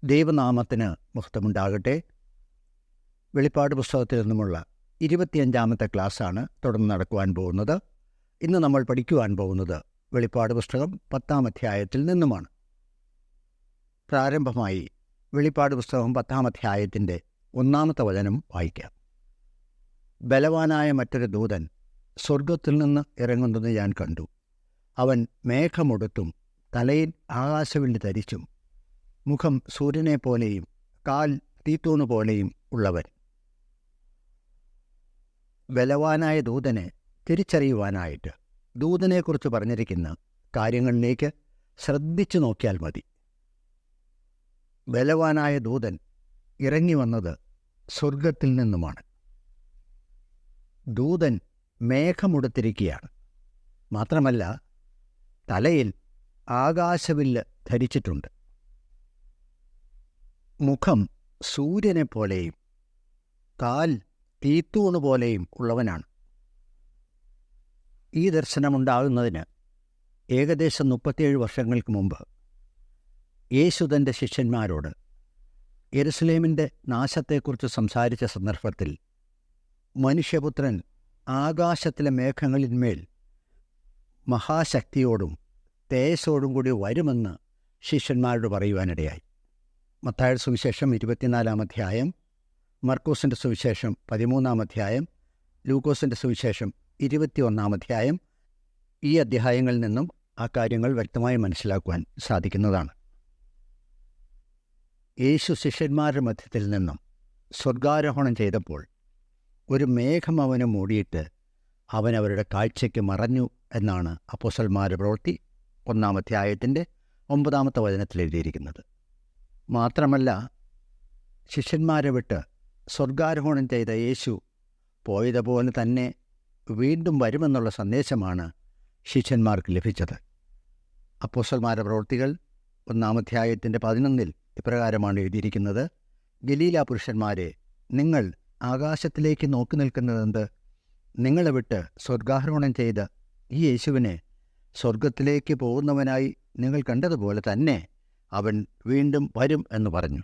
ദൈവനാമത്തിന് മഹത്വമുണ്ടാകട്ടെ. വെളിപ്പാട് പുസ്തകത്തിൽ നിന്നുമുള്ള 25-ാമത്തെ ക്ലാസ്സാണ് തുടർന്ന് നടക്കുവാൻ പോകുന്നത്. ഇന്ന് നമ്മൾ പഠിക്കുവാൻ പോകുന്നത് വെളിപ്പാട് പുസ്തകം 10-ാം അധ്യായത്തിൽ നിന്നുമാണ്. പ്രാരംഭമായി വെളിപ്പാട് പുസ്തകം 10-ാം അധ്യായത്തിൻ്റെ 1-ാമത്തെ വചനം വായിക്കാം. ബലവാനായ മറ്റൊരു ദൂതൻ സ്വർഗത്തിൽ നിന്ന് ഇറങ്ങുന്നത് ഞാൻ കണ്ടു. അവൻ മേഘമുടുത്തും തലയിൽ ആകാശവില്ല് ധരിച്ചും മുഖം സൂര്യനെപ്പോലെയും കാൽ തീത്തൂണ് പോലെയും ഉള്ളവൻ. ബലവാനായ ദൂതനെ തിരിച്ചറിയുവാനായിട്ട് ദൂതനെക്കുറിച്ച് പറഞ്ഞിരിക്കുന്ന കാര്യങ്ങളിലേക്ക് ശ്രദ്ധിച്ചു നോക്കിയാൽ മതി. ബലവാനായ ദൂതൻ ഇറങ്ങി വന്നത് സ്വർഗത്തിൽ നിന്നുമാണ്. ദൂതൻ മേഘമുടുത്തിരിക്കുകയാണ്. മാത്രമല്ല, തലയിൽ ആകാശവില്ല് ധരിച്ചിട്ടുണ്ട്. മുഖം സൂര്യനെപ്പോലെയും കാൽ തീത്തൂണ് പോലെയും ഉള്ളവനാണ്. ഈ ദർശനമുണ്ടാകുന്നതിന് ഏകദേശം 37 വർഷങ്ങൾക്ക് മുമ്പ് യേശു തൻ്റെ ശിഷ്യന്മാരോട് യെരുശലേമിൻ്റെ നാശത്തെക്കുറിച്ച് സംസാരിച്ച സന്ദർഭത്തിൽ മനുഷ്യപുത്രൻ ആകാശത്തിലെ മേഘങ്ങളിന്മേൽ മഹാശക്തിയോടും തേജസ്സോടും കൂടി വരുമെന്ന് ശിഷ്യന്മാരോട് പറയുവാനിടയായി. മത്തായിയുടെ സുവിശേഷം 24-ാം അധ്യായം, മർക്കോസിൻ്റെ സുവിശേഷം 13-ാം അധ്യായം, ലൂക്കോസിൻ്റെ സുവിശേഷം 21-ാം അധ്യായം, ഈ അധ്യായങ്ങളിൽ നിന്നും ആ കാര്യങ്ങൾ വ്യക്തമായി മനസ്സിലാക്കുവാൻ സാധിക്കുന്നതാണ്. യേശു ശിഷ്യന്മാരുടെ മധ്യത്തിൽ നിന്നും സ്വർഗാരോഹണം ചെയ്തപ്പോൾ ഒരു മേഘം അവനെ മൂടിയിട്ട് അവൻ അവരുടെ കാഴ്ചയ്ക്ക് മറഞ്ഞു എന്നാണ് അപ്പോസ്തലന്മാരുടെ പ്രവൃത്തി 1-ാം അധ്യായത്തിൻ്റെ 9-ാമത്തെ വചനത്തിൽ എഴുതിയിരിക്കുന്നത്. മാത്രമല്ല, ശിഷ്യന്മാരെ വിട്ട് സ്വർഗാരോഹണം ചെയ്ത യേശു പോയതുപോലെ തന്നെ വീണ്ടും വരുമെന്നുള്ള സന്ദേശമാണ് ശിഷ്യന്മാർക്ക് ലഭിച്ചത്. അപ്പോസ്തലന്മാരുടെ പ്രവൃത്തികൾ 1-ാം അധ്യായത്തിൻ്റെ 11-ൽ ഇപ്രകാരമാണ് എഴുതിയിരിക്കുന്നത്: ഗലീല പുരുഷന്മാരെ, നിങ്ങൾ ആകാശത്തിലേക്ക് നോക്കി നിൽക്കുന്നതെന്ത്? നിങ്ങളെ വിട്ട് സ്വർഗാരോഹണം ചെയ്ത ഈ യേശുവിനെ സ്വർഗത്തിലേക്ക് പോകുന്നവനായി നിങ്ങൾ കണ്ടതുപോലെ തന്നെ അവൻ വീണ്ടും വരും എന്ന് പറഞ്ഞു.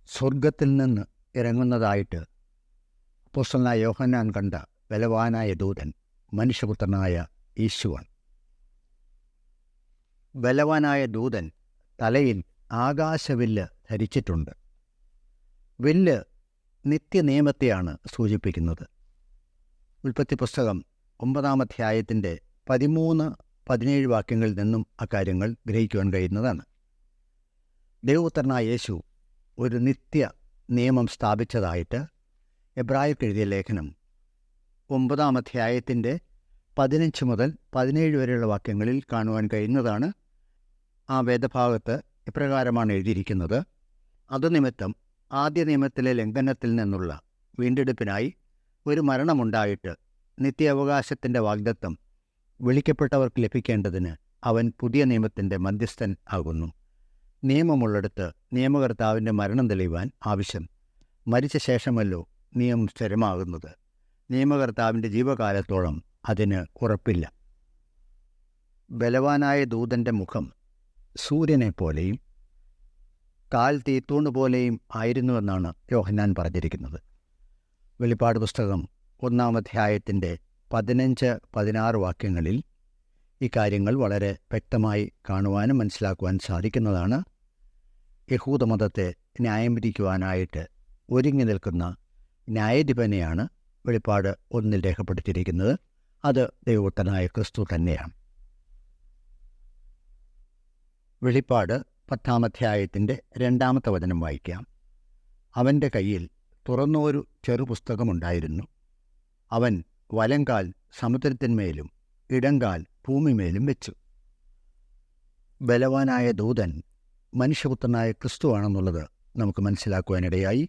സ്വർഗത്തിൽ നിന്ന് ഇറങ്ങുന്നതായിട്ട് അപ്പോസ്തലനായ യോഹന്നാൻ കണ്ട ബലവാനായ ദൂതൻ മനുഷ്യപുത്രനായ യേശുവാണ്. ബലവാനായ ദൂതൻ തലയിൽ ആകാശവില്ല് ധരിച്ചിട്ടുണ്ട്. വില്ല് നിത്യനിയമത്തെയാണ് സൂചിപ്പിക്കുന്നത്. ഉൽപ്പത്തി പുസ്തകം 9-ാം അധ്യായത്തിൻ്റെ 13-17 വാക്യങ്ങളിൽ നിന്നും അക്കാര്യങ്ങൾ ഗ്രഹിക്കുവാൻ കഴിയുന്നതാണ്. ദൈവപുത്രനായ യേശു ഒരു നിത്യ നിയമം സ്ഥാപിച്ചതായിട്ട് എബ്രായർക്ക് എഴുതിയ ലേഖനം 9-ാം അധ്യായത്തിൻ്റെ 15 മുതൽ 17 വരെയുള്ള വാക്യങ്ങളിൽ കാണുവാൻ കഴിയുന്നതാണ്. ആ വേദഭാഗത്ത് ഇപ്രകാരമാണ് എഴുതിയിരിക്കുന്നത്: അതുനിമിത്തം ആദ്യ നിയമത്തിലെ ലംഘനത്തിൽ നിന്നുള്ള വീണ്ടെടുപ്പിനായി ഒരു മരണമുണ്ടായിട്ട് നിത്യാവകാശത്തിൻ്റെ വാഗ്ദത്തം വിളിക്കപ്പെട്ടവർക്ക് ലഭിക്കേണ്ടതിന് അവൻ പുതിയ നിയമത്തിൻ്റെ മധ്യസ്ഥൻ ആകുന്നു. നിയമമുള്ളിടത്ത് നിയമകർത്താവിൻ്റെ മരണം തെളിയുവാൻ ആവശ്യം. മരിച്ച ശേഷമല്ലോ നിയമം സ്ഥിരമാകുന്നത്. നിയമകർത്താവിൻ്റെ ജീവകാലത്തോളം അതിന് ഉറപ്പില്ല. ബലവാനായ ദൂതൻ്റെ മുഖം സൂര്യനെപ്പോലെയും കാൽ തീത്തൂണ് പോലെയും ആയിരുന്നുവെന്നാണ് യോഹന്നാൻ പറഞ്ഞിരിക്കുന്നത്. വെളിപ്പാട് പുസ്തകം 1-ാം അധ്യായത്തിൻ്റെ 15-16 വാക്യങ്ങളിൽ ഈ കാര്യങ്ങൾ വളരെ വ്യക്തമായി കാണുവാനും മനസ്സിലാക്കുവാൻ സാധിക്കുന്നതാണ്. യഹൂദമതത്തെ ന്യായം വിധിക്കുവാനായിട്ട് ഒരുങ്ങി നിൽക്കുന്ന ന്യായാധിപനെയാണ് വെളിപ്പാട് 1-ൽ രേഖപ്പെടുത്തിയിരിക്കുന്നത്. അത് ദൈവപുത്രനായ ക്രിസ്തു തന്നെയാണ്. വെളിപ്പാട് 10-ാം അധ്യായത്തിൻ്റെ 2-ാമത്തെ വചനം വായിക്കാം. അവൻ്റെ കയ്യിൽ തുറന്നൊരു ചെറുപുസ്തകമുണ്ടായിരുന്നു. അവൻ വലങ്കാൽ സമുദ്രത്തിന്മേലും ഇടങ്കാൽ ഭൂമിമേലും വെച്ചു. ബലവാനായ ദൂതൻ മനുഷ്യപുത്രനായ ക്രിസ്തുവാണെന്നുള്ളത് നമുക്ക് മനസ്സിലാക്കുവാനിടയായി.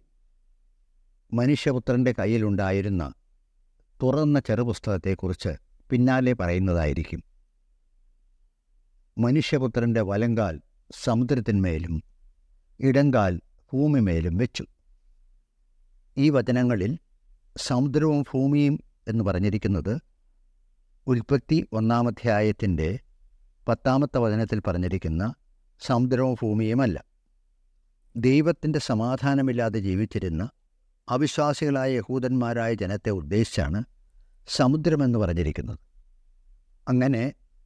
മനുഷ്യപുത്രൻ്റെ കയ്യിലുണ്ടായിരുന്ന തുറന്ന ചെറുപുസ്തകത്തെക്കുറിച്ച് പിന്നാലെ പറയുന്നതായിരിക്കും. മനുഷ്യപുത്രൻ്റെ വലങ്കാൽ സമുദ്രത്തിന്മേലും ഇടങ്കാൽ ഭൂമിമേലും വെച്ചു. ഈ വചനങ്ങളിൽ സമുദ്രവും ഭൂമിയും എന്ന് പറഞ്ഞിരിക്കുന്നത് ഉൽപ്പത്തി 1-ാം അധ്യായത്തിൻ്റെ 10-ാമത്തെ വചനത്തിൽ പറഞ്ഞിരിക്കുന്ന സമുദ്രവും ഭൂമിയുമല്ല. ദൈവത്തിൻ്റെ സമാധാനമില്ലാതെ ജീവിച്ചിരുന്ന അവിശ്വാസികളായ യഹൂദന്മാരായ ജനത്തെ ഉദ്ദേശിച്ചാണ് സമുദ്രമെന്ന് പറഞ്ഞിരിക്കുന്നത്. അങ്ങനെ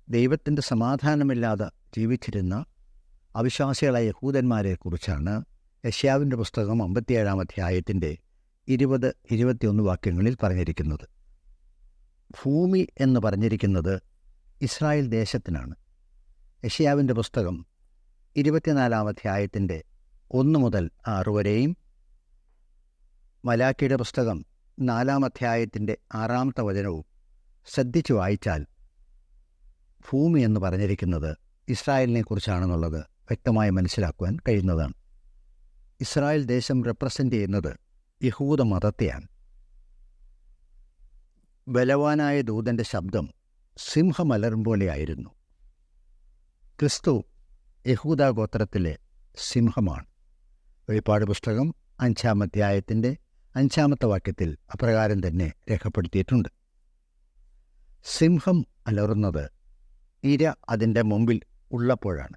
ദൈവത്തിൻ്റെ സമാധാനമില്ലാതെ ജീവിച്ചിരുന്ന അവിശ്വാസികളായ യഹൂദന്മാരെക്കുറിച്ചാണ് യെശയ്യാവിൻ്റെ പുസ്തകം 57 അധ്യായത്തിൻ്റെ 20-21 വാക്യങ്ങളിൽ പറഞ്ഞിരിക്കുന്നത്. ഭൂമി എന്ന് പറഞ്ഞിരിക്കുന്നത് ഇസ്രായേൽ ദേശത്തിനാണ്. യെശയ്യാവിൻ്റെ പുസ്തകം 24 അധ്യായത്തിൻ്റെ 1 മുതൽ 6 വരെയും മലാക്കിയുടെ പുസ്തകം 4 അധ്യായത്തിൻ്റെ 6 വചനവും ശ്രദ്ധിച്ചു വായിച്ചാൽ ഭൂമി എന്ന് പറഞ്ഞിരിക്കുന്നത് ഇസ്രായേലിനെ കുറിച്ചാണെന്നുള്ളത് വ്യക്തമായി മനസ്സിലാക്കുവാൻ കഴിയുന്നതാണ്. ഇസ്രായേൽ ദേശം റെപ്രസെൻ്റ് ചെയ്യുന്നത് യഹൂദ മതത്തെയാണ്. ബലവാനായ ദൂതൻ്റെ ശബ്ദം സിംഹമലരും പോലെയായിരുന്നു. ക്രിസ്തു യഹൂദ ഗോത്രത്തിലെ സിംഹമാണ്. വെളിപ്പാട് പുസ്തകം 5 അധ്യായത്തിൻ്റെ 5 വാക്യത്തിൽ അപ്രകാരം തന്നെ രേഖപ്പെടുത്തിയിട്ടുണ്ട്. സിംഹം അലറുന്നത് ഇര അതിൻ്റെ മുമ്പിൽ ഉള്ളപ്പോഴാണ്.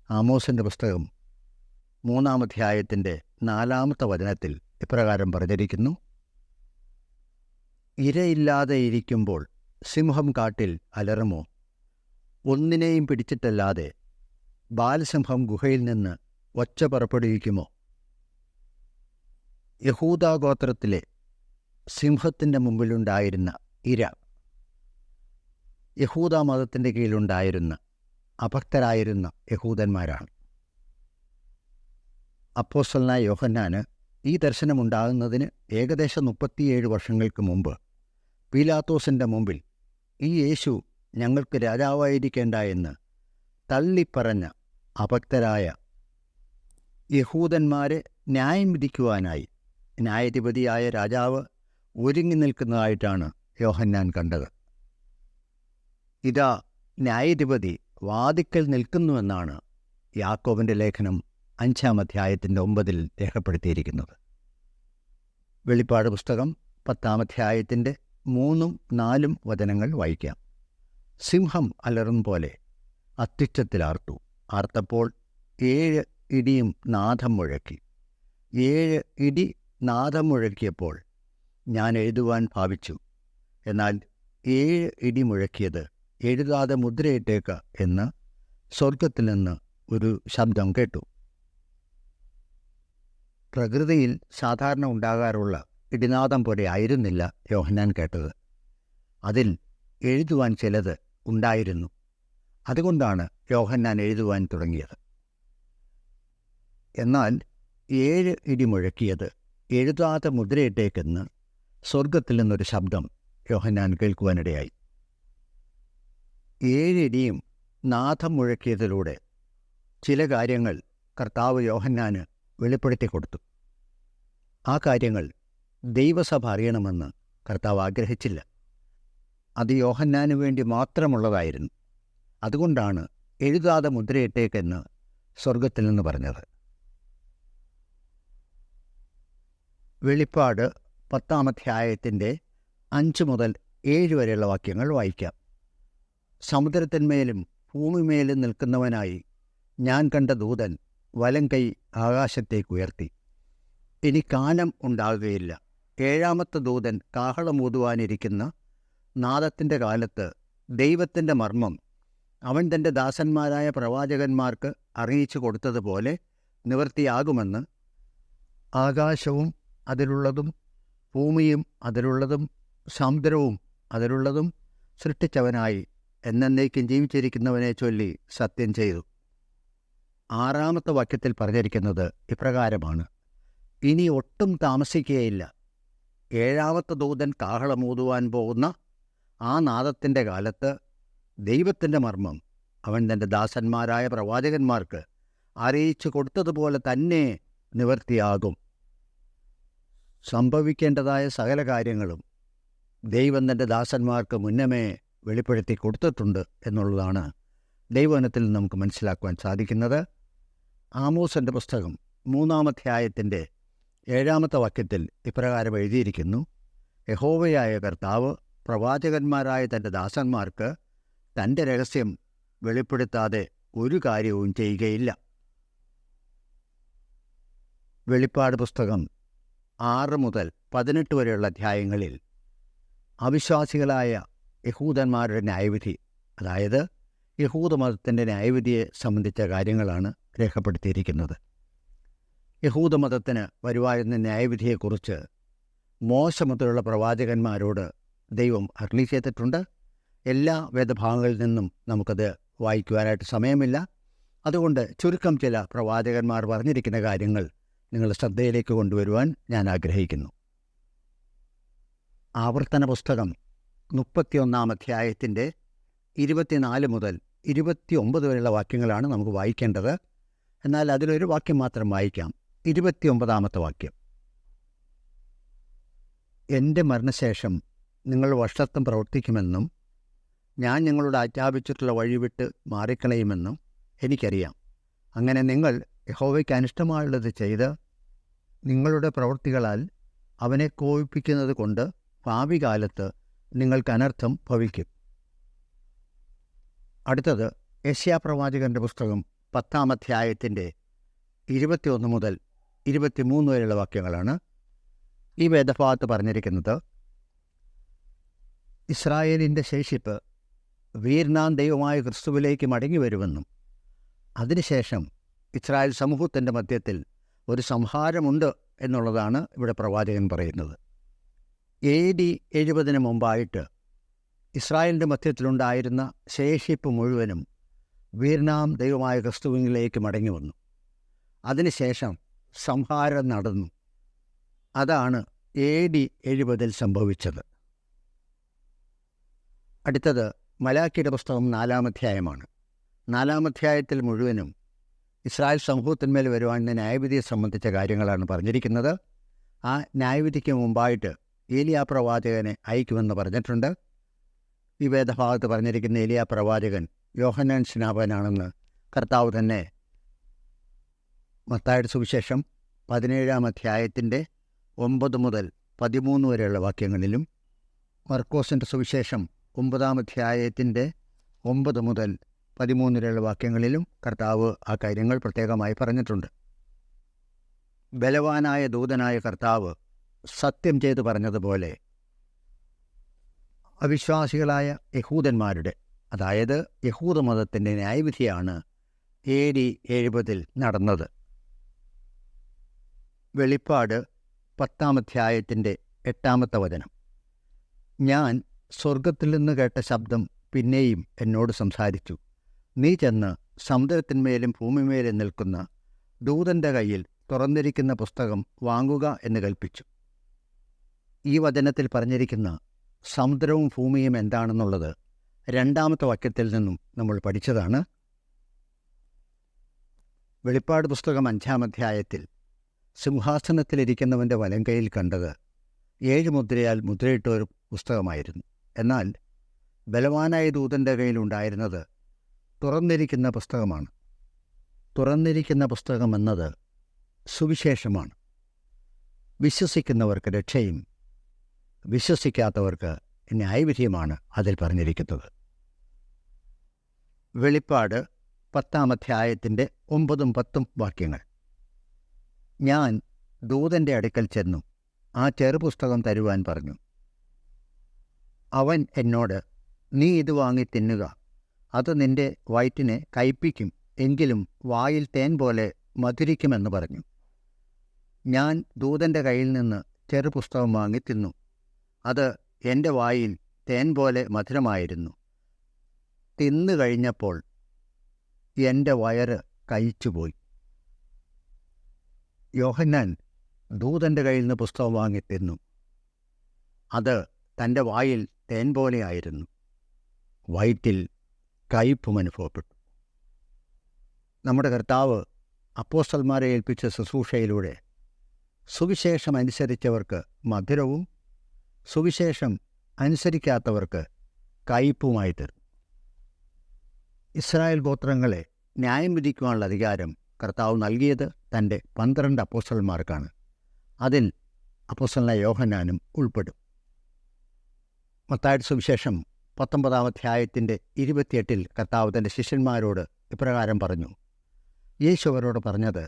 ആമോസിൻ്റെ പുസ്തകം 3 അധ്യായത്തിൻ്റെ 4 വചനത്തിൽ ഇപ്രകാരം പറഞ്ഞിരിക്കുന്നു: ഇരയില്ലാതെ ഇരിക്കുമ്പോൾ സിംഹം കാട്ടിൽ അലറുമോ? ഒന്നിനെയും പിടിച്ചിട്ടല്ലാതെ ബാലസിംഹം ഗുഹയിൽ നിന്ന് ഒച്ച പുറപ്പെടുവിക്കുമോ? യഹൂദാഗോത്രത്തിലെ സിംഹത്തിൻ്റെ മുമ്പിലുണ്ടായിരുന്ന ഇര യഹൂദ മതത്തിൻ്റെ കീഴിലുണ്ടായിരുന്ന അഭക്തരായിരുന്ന യഹൂദന്മാരാണ്. അപ്പോസ്തലനായ യോഹന്നാന് ഈ ദർശനമുണ്ടാകുന്നതിന് ഏകദേശം 37 വർഷങ്ങൾക്ക് മുമ്പ് പീലാത്തോസിൻ്റെ മുമ്പിൽ ഈ യേശു ഞങ്ങൾക്ക് രാജാവായിരിക്കേണ്ട എന്ന് തള്ളിപ്പറഞ്ഞ അഭക്തരായ യഹൂദന്മാരെ ന്യായം വിധിക്കുവാനായി ന്യായാധിപതിയായ രാജാവ് ഒരുങ്ങി നിൽക്കുന്നതായിട്ടാണ് യോഹന്നാൻ കണ്ടത്. ഇതാ ന്യായാധിപതി വാതിക്കൽ നിൽക്കുന്നുവെന്നാണ് യാക്കോബിൻ്റെ ലേഖനം 5 അധ്യായത്തിൻ്റെ 9 രേഖപ്പെടുത്തിയിരിക്കുന്നത്. വെളിപ്പാട് പുസ്തകം 10 അധ്യായത്തിൻ്റെ 3-4 വചനങ്ങൾ വായിക്കാം. സിംഹം അലറും പോലെ അത്യുച്ചത്തിൽ ആർത്തു. ആർത്തപ്പോൾ 7 ഇടിയും നാദം മുഴക്കി. 7 ഇടി നാദം മുഴക്കിയപ്പോൾ ഞാൻ എഴുതുവാൻ ഭാവിച്ചു. എന്നാൽ 7 ഇടി മുഴക്കിയത് എഴുതാതെ മുദ്രയിട്ടേക്ക് എന്ന് സ്വർഗത്തിൽ നിന്ന് ഒരു ശബ്ദം കേട്ടു. പ്രകൃതിയിൽ സാധാരണ ഉണ്ടാകാറുള്ള ഇടിനാദം പോലെ ആയിരുന്നില്ല യോഹന്നാൻ കേട്ടത്. അതിൽ എഴുതുവാൻ ചിലത് ഉണ്ടായിരുന്നു. അതുകൊണ്ടാണ് യോഹന്നാൻ എഴുതുവാൻ തുടങ്ങിയത്. എന്നാൽ 7 ഇടി മുഴക്കിയത് എഴുതാതെ മുദ്രയിട്ടേക്കെന്ന് സ്വർഗത്തിൽ നിന്നൊരു ശബ്ദം യോഹന്നാൻ കേൾക്കുവാനിടയായി. 7 ഇടിയും നാദം മുഴക്കിയതിലൂടെ ചില കാര്യങ്ങൾ കർത്താവ് യോഹന്നാന് വെളിപ്പെടുത്തി കൊടുത്തു. ആ കാര്യങ്ങൾ ദൈവസഭ അറിയണമെന്ന് കർത്താവ് ആഗ്രഹിച്ചില്ല. അത് യോഹന്നാന് വേണ്ടി മാത്രമുള്ളതായിരുന്നു. അതുകൊണ്ടാണ് എഴുതാതെ മുദ്രയിട്ടേക്കെന്ന് സ്വർഗത്തിൽ നിന്ന് പറഞ്ഞത്. വെളിപ്പാട് 10 അധ്യായത്തിൻ്റെ 5 മുതൽ 7 വരെയുള്ള വാക്യങ്ങൾ വായിക്കാം. സമുദ്രത്തിന്മേലും ഭൂമിമേലും നിൽക്കുന്നവനായി ഞാൻ കണ്ട ദൂതൻ വലം കൈ ആകാശത്തേക്ക് ഉയർത്തി. ഇനി കാലം ഉണ്ടാകുകയില്ല. 7ാമത്തെ ദൂതൻ കാഹളമൂതുവാനിരിക്കുന്ന നാദത്തിൻ്റെ കാലത്ത് ദൈവത്തിൻ്റെ മർമ്മം അവൻ തൻ്റെ ദാസന്മാരായ പ്രവാചകന്മാർക്ക് അറിയിച്ചു കൊടുത്തതുപോലെ നിവൃത്തിയാകുമെന്ന് ആകാശവും അതിലുള്ളതും ഭൂമിയും അതിലുള്ളതും സമുദ്രവും അതിലുള്ളതും സൃഷ്ടിച്ചവനായി എന്നേക്കും ജീവിച്ചിരിക്കുന്നവനെ ചൊല്ലി സത്യം ചെയ്തു. 6ാമത്തെ വാക്യത്തിൽ പറഞ്ഞിരിക്കുന്നത് ഇപ്രകാരമാണ്: ഇനി ഒട്ടും താമസിക്കുകയില്ല. 7ാമത്തെ ദൂതൻ കാഹളമൂതുവാൻ പോകുന്ന ആ നാദത്തിൻ്റെ കാലത്ത് ദൈവത്തിൻ്റെ മർമ്മം അവൻ തൻ്റെ ദാസന്മാരായ പ്രവാചകന്മാർക്ക് അറിയിച്ചു കൊടുത്തതുപോലെ തന്നെ നിവൃത്തിയാകും. സംഭവിക്കേണ്ടതായ സകല കാര്യങ്ങളും ദൈവം തൻ്റെ ദാസന്മാർക്ക് മുന്നമേ വെളിപ്പെടുത്തി കൊടുത്തിട്ടുണ്ട് എന്നുള്ളതാണ് ദൈവവചനത്തിൽ നമുക്ക് മനസ്സിലാക്കുവാൻ സാധിക്കുന്നത്. ആമോസിൻ്റെ പുസ്തകം 3 അധ്യായത്തിൻ്റെ 7ാമത്തെ വാക്യത്തിൽ ഇപ്രകാരം എഴുതിയിരിക്കുന്നു: യഹോവയായ കർത്താവ് പ്രവാചകന്മാരായ തൻ്റെ ദാസന്മാർക്ക് തൻ്റെ രഹസ്യം വെളിപ്പെടുത്താതെ ഒരു കാര്യവും ചെയ്യുകയില്ല. വെളിപ്പാട് പുസ്തകം 6 മുതൽ 18 വരെയുള്ള അധ്യായങ്ങളിൽ അവിശ്വാസികളായ യഹൂദന്മാരുടെ ന്യായവിധി, അതായത് യഹൂദമതത്തിൻ്റെ ന്യായവിധിയെ സംബന്ധിച്ച കാര്യങ്ങളാണ് രേഖപ്പെടുത്തിയിരിക്കുന്നത്. യഹൂദമതത്തിന് വരുവായിരുന്ന ന്യായവിധിയെക്കുറിച്ച് മോശ മുതലുള്ള പ്രവാചകന്മാരോട് ദൈവം അരുളി ചെയ്തിട്ടുണ്ട്. എല്ലാ വേദഭാഗങ്ങളിൽ നിന്നും നമുക്കത് വായിക്കുവാനായിട്ട് സമയമില്ല. അതുകൊണ്ട് ചുരുക്കം ചില പ്രവാചകന്മാർ പറഞ്ഞിരിക്കുന്ന കാര്യങ്ങൾ നിങ്ങളുടെ ശ്രദ്ധയിലേക്ക് കൊണ്ടുവരുവാൻ ഞാൻ ആഗ്രഹിക്കുന്നു. ആവർത്തന പുസ്തകം 31 അധ്യായത്തിൻ്റെ 24 മുതൽ 29 വരെയുള്ള വാക്യങ്ങളാണ് നമുക്ക് വായിക്കേണ്ടത്. എന്നാൽ അതിലൊരു വാക്യം മാത്രം വായിക്കാം. 29 വാക്യം: എൻ്റെ മരണശേഷം നിങ്ങൾ വഷളത്വം പ്രവർത്തിക്കുമെന്നും ഞാൻ നിങ്ങളോട് ആജ്ഞാപിച്ചിട്ടുള്ള വഴിവിട്ട് മാറിക്കളയുമെന്നും എനിക്കറിയാം. അങ്ങനെ നിങ്ങൾ യഹോവയ്ക്ക് അനിഷ്ടമായുള്ളത് ചെയ്ത് നിങ്ങളുടെ പ്രവൃത്തികളാൽ അവനെ കോപിപ്പിക്കുന്നത് കൊണ്ട് ഭാവി കാലത്ത് നിങ്ങൾക്ക് അനർത്ഥം ഭവിക്കും. അടുത്തത് യെശയ്യാപ്രവാചകൻ്റെ പുസ്തകം 10 അധ്യായത്തിൻ്റെ 21 മുതൽ 23 വരെയുള്ള വാക്യങ്ങളാണ്. ഈ വേദഭാഗത്ത് പറഞ്ഞിരിക്കുന്നത്: ഇസ്രായേലിൻ്റെ ശേഷിപ്പ് വീരനാം ദൈവമായ ക്രിസ്തുവിലേക്ക് മടങ്ങി വരുമെന്നും അതിനുശേഷം ഇസ്രായേൽ സമൂഹത്തിൻ്റെ മധ്യത്തിൽ ഒരു സംഹാരമുണ്ട് എന്നുള്ളതാണ് ഇവിടെ പ്രവാചകൻ പറയുന്നത്. AD 70 മുമ്പായിട്ട് ഇസ്രായേലിൻ്റെ മധ്യത്തിലുണ്ടായിരുന്ന ശേഷിപ്പ് മുഴുവനും വീരനാം ദൈവമായ ക്രിസ്തുവിലേക്ക് മടങ്ങി വന്നു. അതിനുശേഷം സംഹാരം നടന്നു. അതാണ് AD 70 സംഭവിച്ചത്. അടുത്തത് മലാക്കിയുടെ പുസ്തകം 4 അധ്യായമാണ്. 4 അധ്യായത്തിൽ മുഴുവനും ഇസ്രായേൽ സമൂഹത്തിന്മേൽ വരുവാനുള്ള ന്യായവിധിയെ സംബന്ധിച്ച കാര്യങ്ങളാണ് പറഞ്ഞിരിക്കുന്നത്. ആ ന്യായവിധിക്ക് മുമ്പായിട്ട് ഏലിയാ പ്രവാചകനെ അയക്കുമെന്ന് പറഞ്ഞിട്ടുണ്ട്. ഈ വേദഭാഗത്ത് പറഞ്ഞിരിക്കുന്ന ഏലിയാ പ്രവാചകൻ യോഹന്നാൻ സ്നാപകനാണെന്ന് കർത്താവ് തന്നെ മത്തായിയുടെ സുവിശേഷം 17 അധ്യായത്തിൻ്റെ 9 മുതൽ 13 വരെയുള്ള വാക്യങ്ങളിലും മർക്കോസിൻ്റെ സുവിശേഷം 9 അധ്യായത്തിൻ്റെ 9 മുതൽ 13 വരെയുള്ള വാക്യങ്ങളിലും കർത്താവ് ആ കാര്യങ്ങൾ പ്രത്യേകമായി പറഞ്ഞിട്ടുണ്ട്. ബലവാനായ ദൂതനായ കർത്താവ് സത്യം ചെയ്തു പറഞ്ഞതുപോലെ അവിശ്വാസികളായ യഹൂദന്മാരുടെ, അതായത് യഹൂദമതത്തിൻ്റെ ന്യായവിധിയാണ് AD 70 നടന്നത്. വെളിപ്പാട് 10 അധ്യായത്തിൻ്റെ 8 വചനം: ഞാൻ സ്വർഗത്തിൽ നിന്ന് കേട്ട ശബ്ദം പിന്നെയും എന്നോട് സംസാരിച്ചു. നീ ചെന്ന് സമുദ്രത്തിന്മേലും ഭൂമിമേലും നിൽക്കുന്ന ദൂതൻ്റെ കയ്യിൽ തുറന്നിരിക്കുന്ന പുസ്തകം വാങ്ങുക എന്ന് കൽപ്പിച്ചു. ഈ വചനത്തിൽ പറഞ്ഞിരിക്കുന്ന സമുദ്രവും ഭൂമിയും എന്താണെന്നുള്ളത് 2 വാക്യത്തിൽ നിന്നും നമ്മൾ പഠിച്ചതാണ്. വെളിപ്പാട് പുസ്തകം 5 അധ്യായത്തിൽ സിംഹാസനത്തിലിരിക്കുന്നവൻ്റെ വലങ്കയിൽ കണ്ടത് 7 മുദ്രയാൽ മുദ്രയിട്ട ഒരു പുസ്തകമായിരുന്നു. എന്നാൽ ബലവാനായ ദൂതൻ്റെ കയ്യിലുണ്ടായിരുന്നത് തുറന്നിരിക്കുന്ന പുസ്തകമാണ്. തുറന്നിരിക്കുന്ന പുസ്തകം എന്നത് സുവിശേഷമാണ്. വിശ്വസിക്കുന്നവർക്ക് രക്ഷയും വിശ്വസിക്കാത്തവർക്ക് ന്യായവിധിയുമാണ് അതിൽ പറഞ്ഞിരിക്കുന്നത്. വെളിപ്പാട് 10 അധ്യായത്തിൻ്റെ 9, 10 വാക്യങ്ങൾ: ഞാൻ ദൂതൻ്റെ അടുക്കൽ ചെന്നു ആ ചെറുപുസ്തകം തരുവാൻ പറഞ്ഞു. അവൻ എന്നോട്, നീ ഇത് വാങ്ങി തിന്നുക, അത് നിന്റെ വയറ്റിനെ കയ്പിക്കും, എങ്കിലും വായിൽ തേൻ പോലെ മധുരിക്കുമെന്ന് പറഞ്ഞു. ഞാൻ ദൂതൻ്റെ കയ്യിൽ നിന്ന് ചെറുപുസ്തകം വാങ്ങി തിന്നു. അത് എൻ്റെ വായിൽ തേൻ പോലെ മധുരമായിരുന്നു. തിന്നു കഴിഞ്ഞപ്പോൾ എൻ്റെ വയറ് കഴിച്ചുപോയി. യോഹന്നാൻ ദൂതൻ്റെ കയ്യിൽ നിന്ന് പുസ്തകം വാങ്ങി തിന്നു. അത് തൻ്റെ വായിൽ തേൻ പോലെയായിരുന്നു. വയറ്റിൽ കയ്പും അനുഭവപ്പെട്ടു. നമ്മുടെ കർത്താവ് അപ്പോസ്തലന്മാരെ ഏൽപ്പിച്ച ശുശ്രൂഷയിലൂടെ സുവിശേഷം അനുസരിച്ചവർക്ക് മധുരവും സുവിശേഷം അനുസരിക്കാത്തവർക്ക് കയ്പുമായി തീർന്നു. ഇസ്രായേൽ ഗോത്രങ്ങളെ ന്യായം വിധിക്കുവാനുള്ള അധികാരം കർത്താവ് നൽകിയത് തൻ്റെ 12 അപ്പോസ്തലന്മാർക്കാണ്. അതിൽ അപ്പോസ്തലനായ യോഹന്നാനും ഉൾപ്പെടും. മത്തായിയുടെ സുവിശേഷം 19 അധ്യായത്തിൻ്റെ 28 കർത്താവ് തൻ്റെ ശിഷ്യന്മാരോട് ഇപ്രകാരം പറഞ്ഞു. യേശു അവരോട് പറഞ്ഞത്,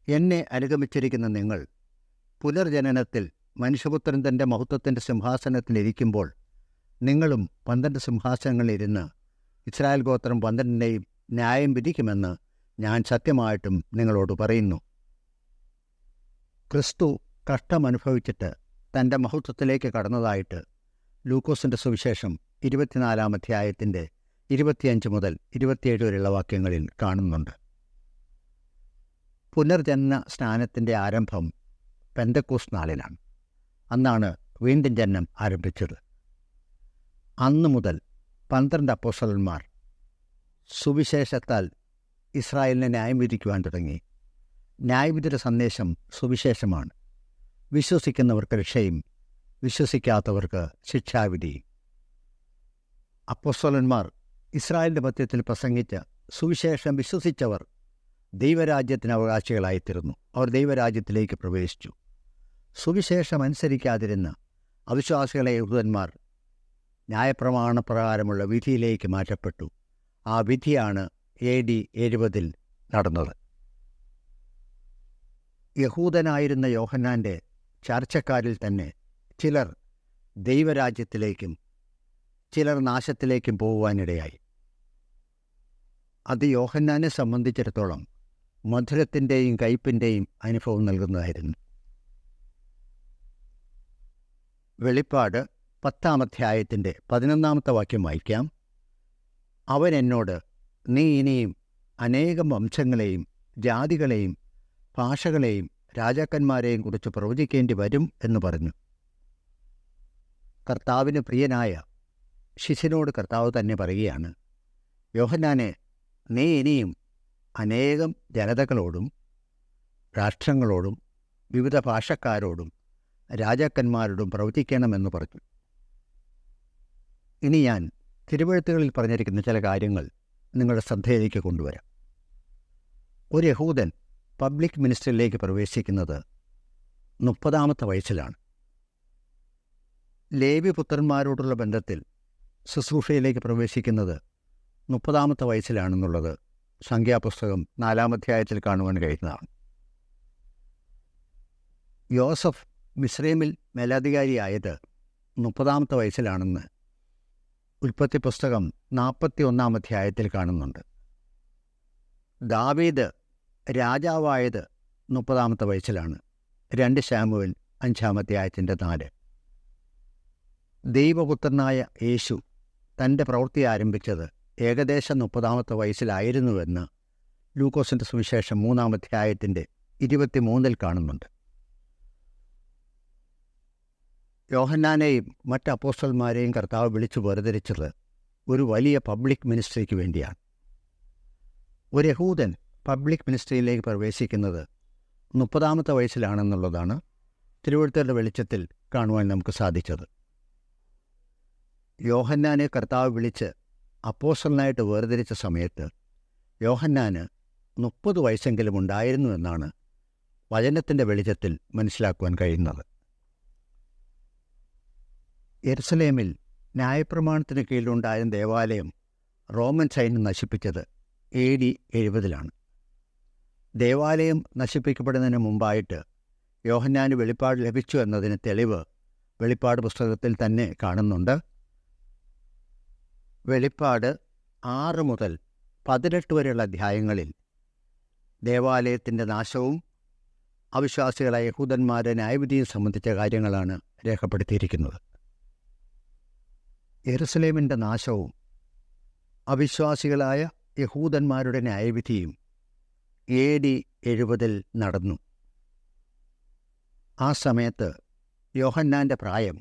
എന്നെ അനുഗമിച്ചിരിക്കുന്ന നിങ്ങൾ പുനർജനനത്തിൽ മനുഷ്യപുത്രൻ തൻ്റെ മഹത്വത്തിൻ്റെ സിംഹാസനത്തിലിരിക്കുമ്പോൾ നിങ്ങളും 12 സിംഹാസനങ്ങളിലിരുന്ന് ഇസ്രായേൽ ഗോത്രം 12നെയും ന്യായം വിധിക്കുമെന്ന് ഞാൻ സത്യമായിട്ടും നിങ്ങളോട് പറയുന്നു. ക്രിസ്തു കഷ്ടമനുഭവിച്ചിട്ട് തൻ്റെ മഹത്വത്തിലേക്ക് കടന്നതായിട്ട് ലൂക്കോസിൻ്റെ സുവിശേഷം 24-ാം അധ്യായത്തിൻ്റെ 25 മുതൽ 27 വരെയുള്ള വാക്യങ്ങളിൽ കാണുന്നുണ്ട്. പുനർജന്മ സ്നാനത്തിൻ്റെ ആരംഭം പെന്തക്കോസ്ത് നാളിലാണ്. അന്നാണ് വീണ്ടും ജനനം ആരംഭിച്ചത്. അന്നു മുതൽ 12 അപ്പോസ്തലന്മാർ സുവിശേഷത്താൽ ഇസ്രായേലിനെ ന്യായം വിധിക്കുവാൻ തുടങ്ങി. ന്യായവിധിയുടെ സന്ദേശം സുവിശേഷമാണ്. വിശ്വസിക്കുന്നവർക്ക് രക്ഷയും വിശ്വസിക്കാത്തവർക്ക് ശിക്ഷാവിധിയും. അപ്പോസ്തലന്മാർ ഇസ്രായേലിൻ്റെ മധ്യത്തിൽ പ്രസംഗിച്ച സുവിശേഷം വിശ്വസിച്ചവർ ദൈവരാജ്യത്തിന് അവകാശികളായിത്തീർന്നു. അവർ ദൈവരാജ്യത്തിലേക്ക് പ്രവേശിച്ചു. സുവിശേഷം അനുസരിക്കാതിരുന്ന അവിശ്വാസികളെ യഹൂദന്മാർ ന്യായപ്രമാണപ്രകാരമുള്ള വിധിയിലേക്ക് മാറ്റപ്പെട്ടു. ആ വിധിയാണ് AD 70 നടന്നത്. യഹൂദനായിരുന്ന യോഹന്നാൻ്റെ ചർച്ചക്കാരിൽ തന്നെ ചിലർ ദൈവരാജ്യത്തിലേക്കും ചിലർ നാശത്തിലേക്കും പോകുവാനിടയായി. അത് യോഹന്നാനെ സംബന്ധിച്ചിടത്തോളം മധുരത്തിൻ്റെയും കയ്പിൻ്റെയും അനുഭവം നൽകുന്നതായിരുന്നു. വെളിപ്പാട് 10-ാം അധ്യായത്തിൻ്റെ 11-ാമത്തെ വാക്യം വായിക്കാം. അവൻ എന്നോട്, നീ ഇനിയും അനേകം വംശങ്ങളെയും ജാതികളെയും ഭാഷകളെയും രാജാക്കന്മാരെയും കുറിച്ച് പ്രവചിക്കേണ്ടി വരും എന്ന് പറഞ്ഞു. കർത്താവിന് പ്രിയനായ ശിഷ്യനോട് കർത്താവ് തന്നെ പറയുകയാണ്, യോഹന്നാനെ, നീ ഇനിയും അനേകം ജനതകളോടും രാഷ്ട്രങ്ങളോടും വിവിധ ഭാഷക്കാരോടും രാജാക്കന്മാരോടും പ്രവചിക്കണമെന്ന് പറഞ്ഞു. ഇനി ഞാൻ തിരുവെഴുത്തുകളിൽ പറഞ്ഞിരിക്കുന്ന ചില കാര്യങ്ങൾ നിങ്ങളുടെ ശ്രദ്ധയിലേക്ക് കൊണ്ടുവരാം. ഒരു യഹൂദൻ പബ്ലിക് മിനിസ്ട്രിയിലേക്ക് പ്രവേശിക്കുന്നത് 30-ാമത്തെ വയസ്സിലാണ്. ലേവി പുത്രന്മാരോടുള്ള ബന്ധത്തിൽ ശുശ്രൂഷയിലേക്ക് പ്രവേശിക്കുന്നത് 30-ാമത്തെ വയസ്സിലാണെന്നുള്ളത് സംഖ്യാപുസ്തകം 4-ാം അധ്യായത്തിൽ കാണുവാൻ കഴിയുന്നതാണ്. യോസഫ് മിസ്രൈമിൽ മേലധികാരിയായത് 30-ാമത്തെ വയസ്സിലാണെന്ന് ഉൽപ്പത്തി പുസ്തകം 41-ാം അധ്യായത്തിൽ കാണുന്നുണ്ട്. ദാവീദ് രാജാവായത് 30-ാമത്തെ വയസ്സിലാണ്. 2 ശമൂവേൽ 5-ാം അധ്യായത്തിൻ്റെ 4. ദൈവപുത്രനായ യേശു തൻ്റെ പ്രവൃത്തി ആരംഭിച്ചത് ഏകദേശം 30-ാമത്തെ വയസ്സിലായിരുന്നുവെന്ന് ലൂക്കോസിൻ്റെ സുവിശേഷം 3-ാം അധ്യായത്തിൻ്റെ 23 കാണുന്നുണ്ട്. യോഹന്നാനെയും മറ്റ് അപ്പോസ്തലന്മാരെയും കർത്താവ് വിളിച്ചു വേർതിരിച്ചത് ഒരു വലിയ പബ്ലിക് മിനിസ്ട്രിക്ക് വേണ്ടിയാണ്. ഒരു യഹൂദൻ പബ്ലിക് മിനിസ്ട്രിയിലേക്ക് പ്രവേശിക്കുന്നത് 30-ാമത്തെ വയസ്സിലാണെന്നുള്ളതാണ് തിരുവെഴുത്തുകളുടെ വെളിച്ചത്തിൽ കാണുവാൻ നമുക്ക് സാധിച്ചത്. യോഹന്നാനെ കർത്താവ് വിളിച്ച് അപ്പോസ്തലനായിട്ട് വേർതിരിച്ച സമയത്ത് യോഹന്നാന് 30 വയസ്സെങ്കിലും ഉണ്ടായിരുന്നു എന്നാണ് വചനത്തിൻ്റെ വെളിച്ചത്തിൽ മനസ്സിലാക്കുവാൻ കഴിയുന്നത്. യെരുസലേമിൽ ന്യായപ്രമാണത്തിന് കീഴിലുണ്ടായ ദേവാലയം റോമൻ സൈന്യം നശിപ്പിച്ചത് AD 70 ദേവാലയം നശിപ്പിക്കപ്പെടുന്നതിന് മുമ്പായിട്ട് യോഹന്നാന് വെളിപ്പാട് ലഭിച്ചു എന്നതിന് തെളിവ് വെളിപ്പാട് പുസ്തകത്തിൽ തന്നെ കാണുന്നുണ്ട്. വെളിപ്പാട് 6 മുതൽ 18 വരെയുള്ള അധ്യായങ്ങളിൽ ദേവാലയത്തിൻ്റെ നാശവും അവിശ്വാസികളായ യഹൂദന്മാരുടെ ന്യായവിധിയും സംബന്ധിച്ച കാര്യങ്ങളാണ് രേഖപ്പെടുത്തിയിരിക്കുന്നത്. യെരുസലേമിൻ്റെ നാശവും അവിശ്വാസികളായ യഹൂദന്മാരുടെ ന്യായവിധിയും AD 70 നടന്നു. ആ സമയത്ത് യോഹന്നാൻ്റെ പ്രായം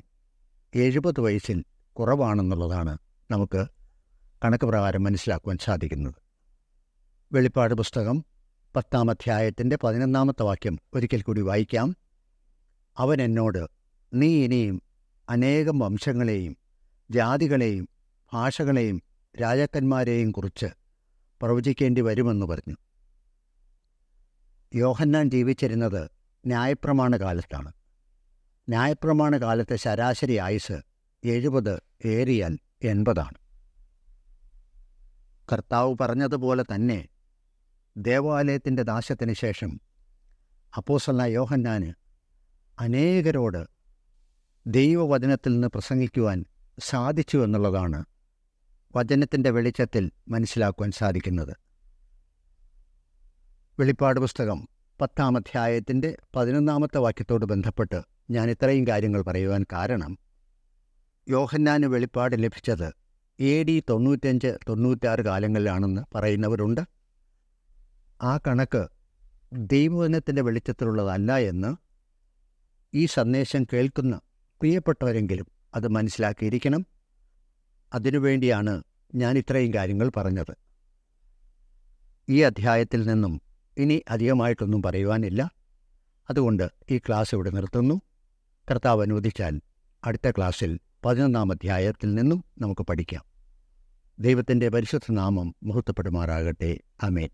70 വയസ്സിൽ കുറവാണെന്നുള്ളതാണ് നമുക്ക് കണക്ക് പ്രകാരം മനസ്സിലാക്കുവാൻ സാധിക്കുന്നത്. വെളിപ്പാട് പുസ്തകം 10-ാം അധ്യായത്തിൻ്റെ 11-ാമത്തെ വാക്യം ഒരിക്കൽ കൂടി വായിക്കാം. അവൻ എന്നോട്, നീ ഇനിയും അനേകം വംശങ്ങളെയും ജാതികളെയും ഭാഷകളെയും രാജാക്കന്മാരെയും കുറിച്ച് പ്രവചിക്കേണ്ടി വരുമെന്ന് പറഞ്ഞു. യോഹന്നാൻ ജീവിച്ചിരുന്നത് ന്യായപ്രമാണ കാലത്താണ്. ന്യായപ്രമാണ കാലത്തെ ശരാശരി ആയുസ് 70, ഏറിയാൽ 80. കർത്താവ് പറഞ്ഞതുപോലെ തന്നെ ദേവാലയത്തിൻ്റെ നാശത്തിന് ശേഷം അപ്പോസ്തലനായ യോഹന്നാന് അനേകരോട് ദൈവവചനത്തിൽ നിന്ന് പ്രസംഗിക്കുവാൻ സാധിച്ചു എന്നുള്ളതാണ് വചനത്തിൻ്റെ വെളിച്ചത്തിൽ മനസ്സിലാക്കുവാൻ സാധിക്കുന്നത്. വെളിപ്പാട് പുസ്തകം 10-ാം അധ്യായത്തിൻ്റെ 11-ാമത്തെ വാക്യത്തോട് ബന്ധപ്പെട്ട് ഞാൻ ഇത്രയും കാര്യങ്ങൾ പറയുവാൻ കാരണം, യോഹന്നാന് വെളിപ്പാട് ലഭിച്ചത് AD 95-96 കാലങ്ങളിലാണെന്ന് പറയുന്നവരുണ്ട്. ആ കണക്ക് ദൈവവചനത്തിൻ്റെ വെളിച്ചത്തിലുള്ളതല്ല എന്ന് ഈ സന്ദേശം കേൾക്കുന്ന പ്രിയപ്പെട്ടവരെങ്കിലും അത് മനസ്സിലാക്കിയിരിക്കണം. അതിനുവേണ്ടിയാണ് ഞാൻ ഇത്രയും കാര്യങ്ങൾ പറഞ്ഞത്. ഈ അധ്യായത്തിൽ നിന്നും ഇനി അധികമായിട്ടൊന്നും പറയുവാനില്ല. അതുകൊണ്ട് ഈ ക്ലാസ് ഇവിടെ നിർത്തുന്നു. കർത്താവ് അനുവദിച്ചാൽ അടുത്ത ക്ലാസ്സിൽ 11-ാം അധ്യായത്തിൽ നിന്നും നമുക്ക് പഠിക്കാം. ദൈവത്തിൻ്റെ പരിശുദ്ധ നാമം മഹത്വപ്പെടുമാറാകട്ടെ. ആമേൻ.